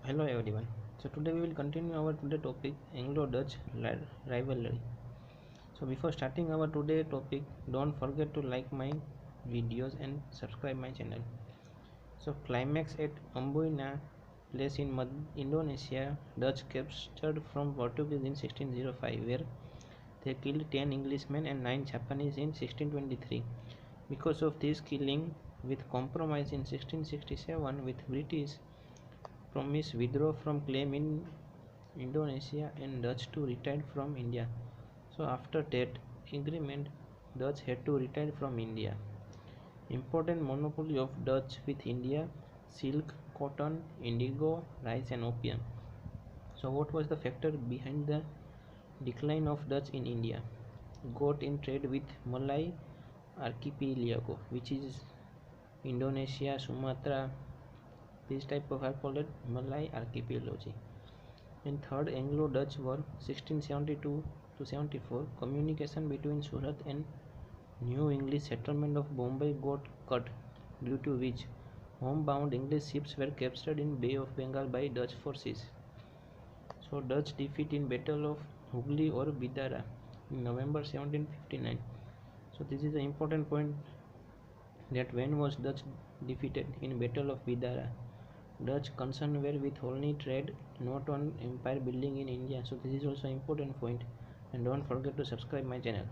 Hello everyone. So today we will continue our today topic Anglo-Dutch rivalry. So before starting our today topic, don't forget to like my videos and subscribe my channel. So climax at Amboina place in Indonesia, Dutch captured from Portuguese in 1605, where they killed 10 Englishmen and 9 Japanese in 1623. Because of this killing, with compromise in 1667 with British promise withdraw from claim in Indonesia and Dutch to retire from India. So after that agreement, Dutch had to retire from India. Important monopoly of Dutch with India: silk, cotton, indigo, rice and opium. So what was the factor behind the decline of Dutch in India? Got in trade with Malay archipelago, which is Indonesia, Sumatra. This type of are called Malay archipelago. In Third Anglo-Dutch War 1672 to 74, communication between Surat and New English settlement of Bombay got cut, due to which homebound English ships were captured in Bay of Bengal by Dutch forces. So Dutch defeat in Battle of Hooghly or Bidara in November 1759. So this is an important point, that when was Dutch defeated in Battle of Bidara. Dutch concern were with only trade, not on empire building in India. So this is also important point, and don't forget to subscribe my channel.